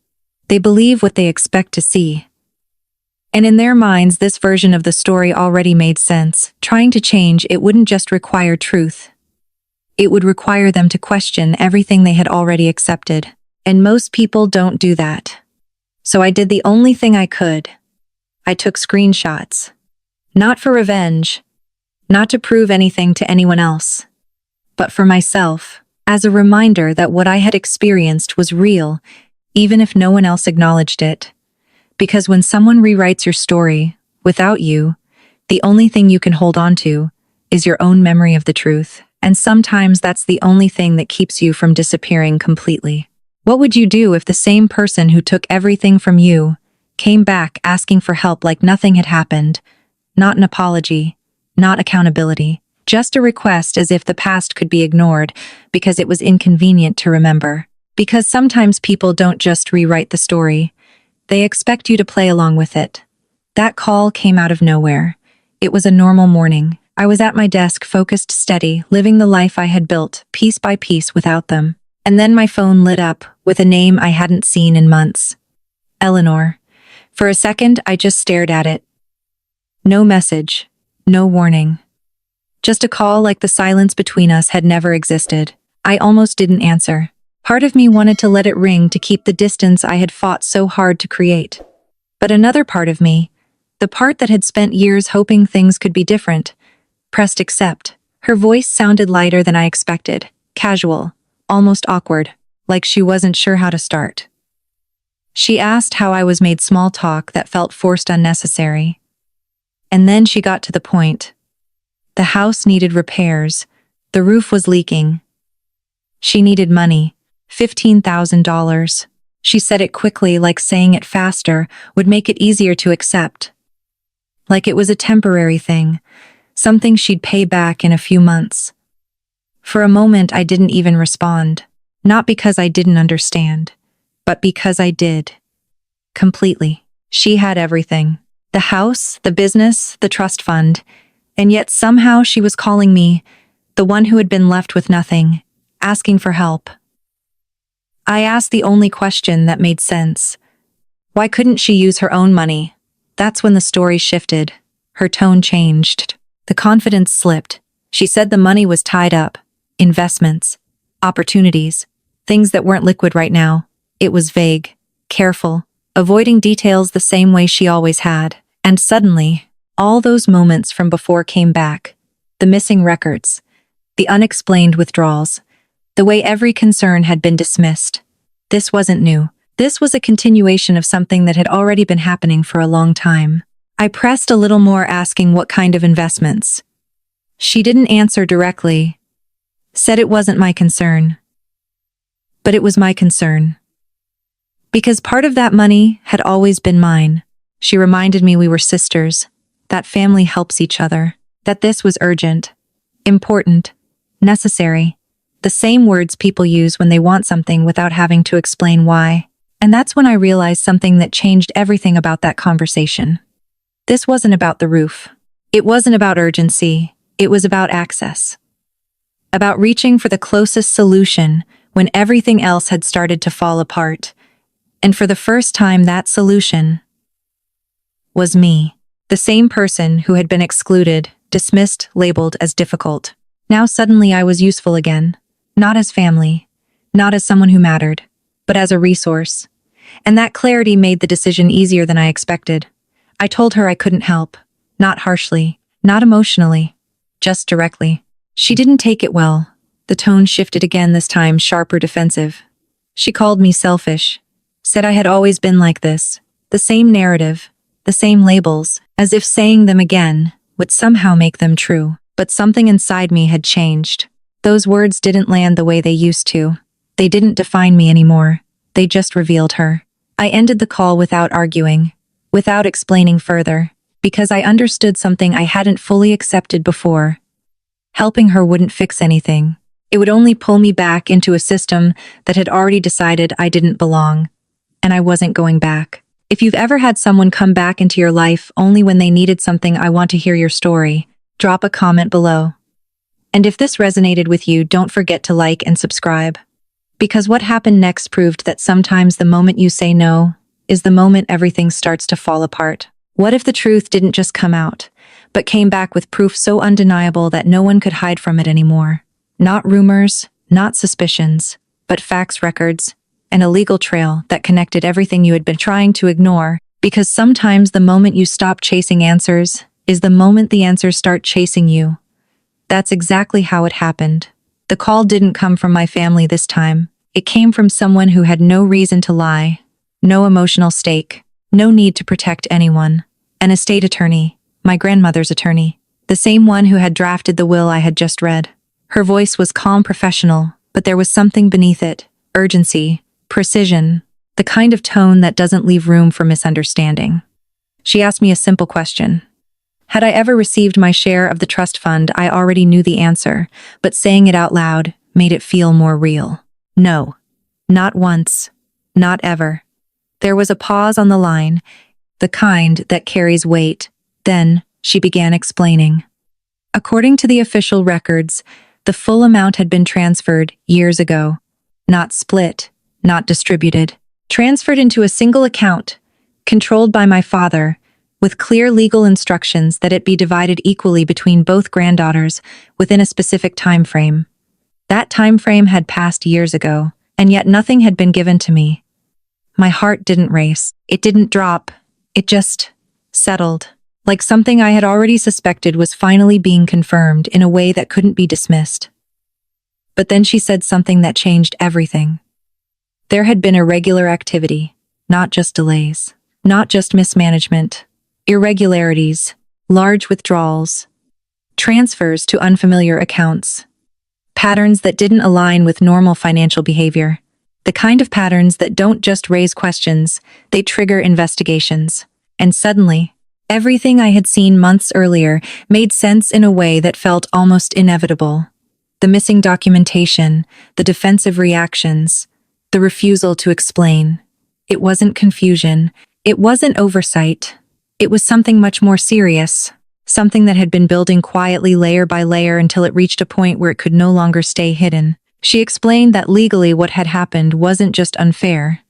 [SPEAKER 1] They believe what they expect to see. And in their minds, this version of the story already made sense. Trying to change it wouldn't just require truth. It would require them to question everything they had already accepted. And most people don't do that. So I did the only thing I could. I took screenshots. Not for revenge. Not to prove anything to anyone else, but for myself, as a reminder that what I had experienced was real, even if no one else acknowledged it. Because when someone rewrites your story, without you, the only thing you can hold on to is your own memory of the truth, and sometimes that's the only thing that keeps you from disappearing completely. What would you do if the same person who took everything from you came back asking for help like nothing had happened? Not an apology, not accountability, just a request as if the past could be ignored because it was inconvenient to remember. Because sometimes people don't just rewrite the story, they expect you to play along with it. That call came out of nowhere. It was a normal morning. I was at my desk, focused, steady, living the life I had built, piece by piece, without them. And then my phone lit up with a name I hadn't seen in months. Eleanor. For a second, I just stared at it. No message, no warning. Just a call like the silence between us had never existed. I almost didn't answer. Part of me wanted to let it ring to keep the distance I had fought so hard to create. But another part of me, the part that had spent years hoping things could be different, pressed accept. Her voice sounded lighter than I expected, casual, almost awkward, like she wasn't sure how to start. She asked how I was, made small talk that felt forced, unnecessary. And then she got to the point. The house needed repairs. The roof was leaking. She needed money. $15,000. She said it quickly, like saying it faster would make it easier to accept. Like it was a temporary thing, something she'd pay back in a few months. For a moment, I didn't even respond. Not because I didn't understand, but because I did. Completely. She had everything. The house, the business, the trust fund. And yet somehow she was calling me, the one who had been left with nothing, asking for help. I asked the only question that made sense. Why couldn't she use her own money? That's when the story shifted. Her tone changed. The confidence slipped. She said the money was tied up. Investments. Opportunities. Things that weren't liquid right now. It was vague. Careful. Avoiding details the same way she always had. And suddenly, all those moments from before came back. The missing records. The unexplained withdrawals. The way every concern had been dismissed. This wasn't new. This was a continuation of something that had already been happening for a long time. I pressed a little more, asking what kind of investments. She didn't answer directly. Said it wasn't my concern. But it was my concern. Because part of that money had always been mine. She reminded me we were sisters, that family helps each other, that this was urgent, important, necessary. The same words people use when they want something without having to explain why. And that's when I realized something that changed everything about that conversation. This wasn't about the roof. It wasn't about urgency. It was about access. About reaching for the closest solution when everything else had started to fall apart. And for the first time, that solution was me. The same person who had been excluded, dismissed, labeled as difficult. Now suddenly I was useful again. Not as family, not as someone who mattered, but as a resource. And that clarity made the decision easier than I expected. I told her I couldn't help. Not harshly, not emotionally, just directly. She didn't take it well. The tone shifted again, this time sharper, defensive. She called me selfish. Said I had always been like this. The same narrative, the same labels, as if saying them again would somehow make them true. But something inside me had changed. Those words didn't land the way they used to. They didn't define me anymore. They just revealed her. I ended the call without arguing, without explaining further, because I understood something I hadn't fully accepted before. Helping her wouldn't fix anything. It would only pull me back into a system that had already decided I didn't belong. And I wasn't going back. If you've ever had someone come back into your life only when they needed something, I want to hear your story. Drop a comment below. And if this resonated with you, don't forget to like and subscribe. Because what happened next proved that sometimes the moment you say no is the moment everything starts to fall apart. What if the truth didn't just come out, but came back with proof so undeniable that no one could hide from it anymore? Not rumors, not suspicions, but facts, records, and a legal trail that connected everything you had been trying to ignore. Because sometimes the moment you stop chasing answers is the moment the answers start chasing you. That's exactly how it happened. The call didn't come from my family this time. It came from someone who had no reason to lie, no emotional stake, no need to protect anyone. An estate attorney, my grandmother's attorney, the same one who had drafted the will I had just read. Her voice was calm, professional, but there was something beneath it, urgency, precision, the kind of tone that doesn't leave room for misunderstanding. She asked me a simple question. Had I ever received my share of the trust fund? I already knew the answer, but saying it out loud made it feel more real. No, not once, not ever. There was a pause on the line, the kind that carries weight. Then she began explaining. According to the official records, the full amount had been transferred years ago. Not split, not distributed. Transferred into a single account, controlled by my father, with clear legal instructions that it be divided equally between both granddaughters within a specific time frame. That time frame had passed years ago, and yet nothing had been given to me. My heart didn't race. It didn't drop. It just settled, like something I had already suspected was finally being confirmed in a way that couldn't be dismissed. But then she said something that changed everything. There had been irregular activity, not just delays, not just mismanagement, irregularities, large withdrawals, transfers to unfamiliar accounts, patterns that didn't align with normal financial behavior, the kind of patterns that don't just raise questions, they trigger investigations. And suddenly, everything I had seen months earlier made sense in a way that felt almost inevitable. The missing documentation, the defensive reactions, the refusal to explain. It wasn't confusion. It wasn't oversight. It was something much more serious, something that had been building quietly layer by layer until it reached a point where it could no longer stay hidden. She explained that legally what had happened wasn't just unfair.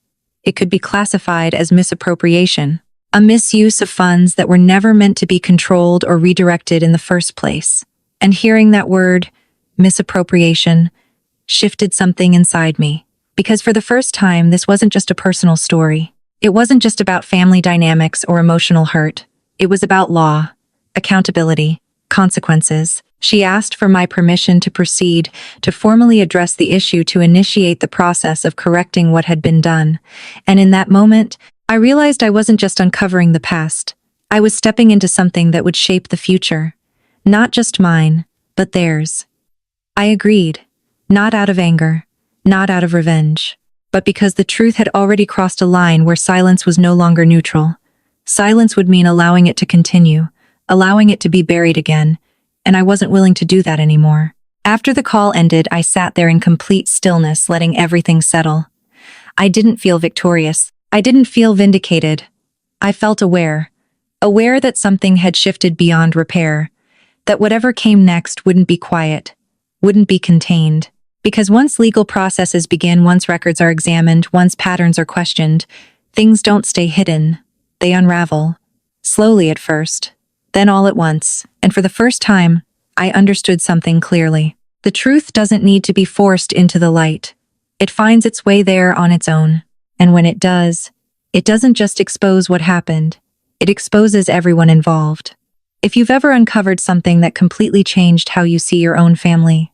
[SPEAKER 1] It could be classified as misappropriation, a misuse of funds that were never meant to be controlled or redirected in the first place. And hearing that word, misappropriation, shifted something inside me. Because for the first time, this wasn't just a personal story. It wasn't just about family dynamics or emotional hurt. It was about law, accountability, consequences. She asked for my permission to proceed, to formally address the issue, to initiate the process of correcting what had been done. And in that moment, I realized I wasn't just uncovering the past. I was stepping into something that would shape the future. Not just mine, but theirs. I agreed, not out of anger, not out of revenge, but because the truth had already crossed a line where silence was no longer neutral. Silence would mean allowing it to continue, allowing it to be buried again, and I wasn't willing to do that anymore. After the call ended, I sat there in complete stillness, letting everything settle. I didn't feel victorious. I didn't feel vindicated. I felt aware that something had shifted beyond repair, that whatever came next wouldn't be quiet, wouldn't be contained. Because once legal processes begin, once records are examined, once patterns are questioned, things don't stay hidden. They unravel. Slowly at first, then all at once. And for the first time, I understood something clearly. The truth doesn't need to be forced into the light. It finds its way there on its own. And when it does, it doesn't just expose what happened. It exposes everyone involved. If you've ever uncovered something that completely changed how you see your own family,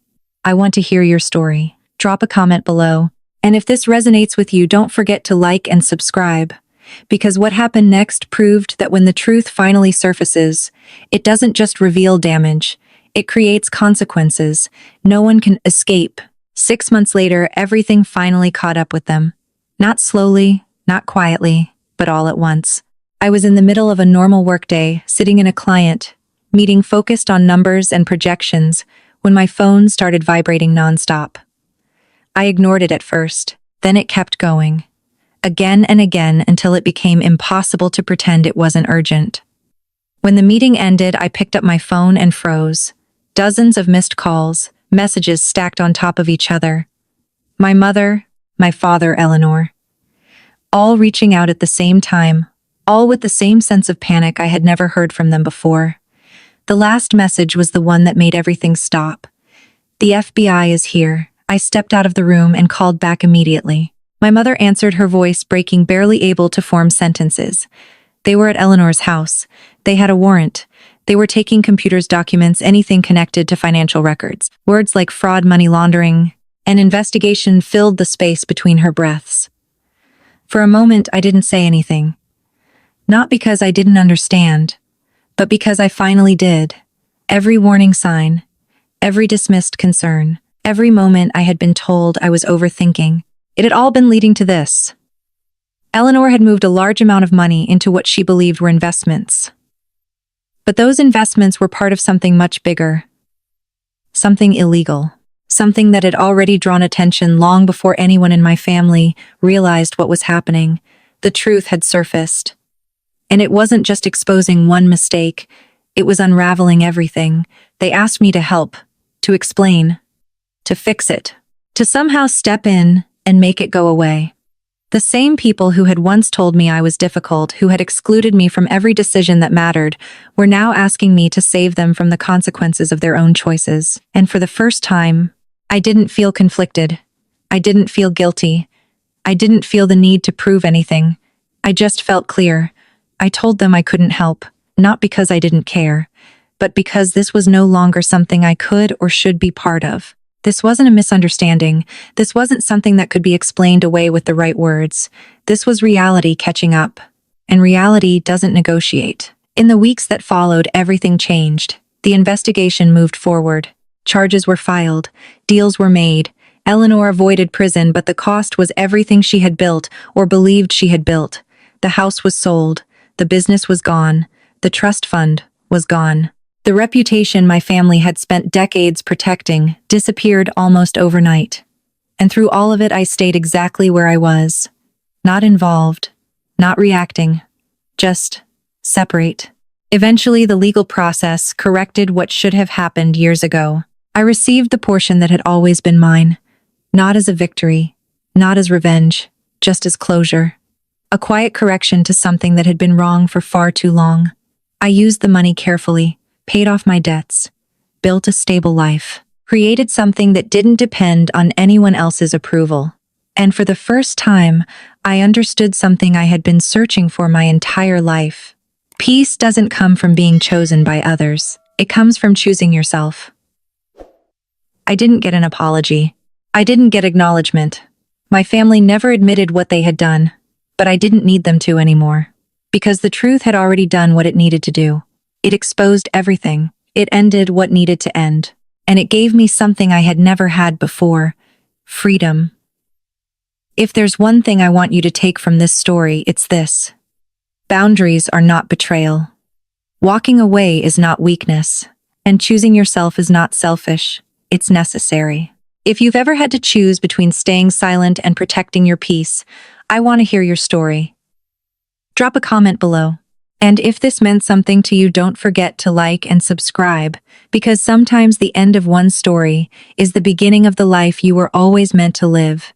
[SPEAKER 1] I want to hear your story. Drop a comment below. And if this resonates with you, don't forget to like and subscribe. Because what happened next proved that when the truth finally surfaces, it doesn't just reveal damage, it creates consequences no one can escape. 6 months later, everything finally caught up with them. Not slowly, not quietly, but all at once. I was in the middle of a normal workday, sitting in a client meeting focused on numbers and projections, when my phone started vibrating nonstop. I ignored it at first, then it kept going. Again and again until it became impossible to pretend it wasn't urgent. When the meeting ended, I picked up my phone and froze. Dozens of missed calls, messages stacked on top of each other. My mother, my father, Eleanor. All reaching out at the same time, all with the same sense of panic I had never heard from them before. The last message was the one that made everything stop. The FBI is here. I stepped out of the room and called back immediately. My mother answered, her voice breaking, barely able to form sentences. They were at Eleanor's house. They had a warrant. They were taking computers, documents, anything connected to financial records. Words like fraud, money laundering, and investigation filled the space between her breaths. For a moment, I didn't say anything. Not because I didn't understand, but because I finally did. Every warning sign, every dismissed concern, every moment I had been told I was overthinking. It had all been leading to this. Eleanor had moved a large amount of money into what she believed were investments. But those investments were part of something much bigger. Something illegal. Something that had already drawn attention long before anyone in my family realized what was happening. The truth had surfaced. And it wasn't just exposing one mistake, it was unraveling everything. They asked me to help, to explain, to fix it, to somehow step in and make it go away. The same people who had once told me I was difficult, who had excluded me from every decision that mattered, were now asking me to save them from the consequences of their own choices. And for the first time, I didn't feel conflicted. I didn't feel guilty. I didn't feel the need to prove anything. I just felt clear. I told them I couldn't help, not because I didn't care, but because this was no longer something I could or should be part of. This wasn't a misunderstanding. This wasn't something that could be explained away with the right words. This was reality catching up. And reality doesn't negotiate. In the weeks that followed, everything changed. The investigation moved forward. Charges were filed. Deals were made. Eleanor avoided prison, but the cost was everything she had built or believed she had built. The house was sold. The business was gone. The trust fund was gone. The reputation my family had spent decades protecting disappeared almost overnight. And through all of it, I stayed exactly where I was. Not involved, not reacting, just separate. Eventually, the legal process corrected what should have happened years ago. I received the portion that had always been mine, not as a victory, not as revenge, just as closure. A quiet correction to something that had been wrong for far too long. I used the money carefully, paid off my debts, built a stable life, created something that didn't depend on anyone else's approval. And for the first time, I understood something I had been searching for my entire life. Peace doesn't come from being chosen by others. It comes from choosing yourself. I didn't get an apology. I didn't get acknowledgement. My family never admitted what they had done, but I didn't need them to anymore. Because the truth had already done what it needed to do. It exposed everything. It ended what needed to end. And it gave me something I had never had before: freedom. If there's one thing I want you to take from this story, it's this. Boundaries are not betrayal. Walking away is not weakness. And choosing yourself is not selfish. It's necessary. If you've ever had to choose between staying silent and protecting your peace, I want to hear your story. Drop a comment below. And if this meant something to you, don't forget to like and subscribe, because sometimes the end of one story is the beginning of the life you were always meant to live.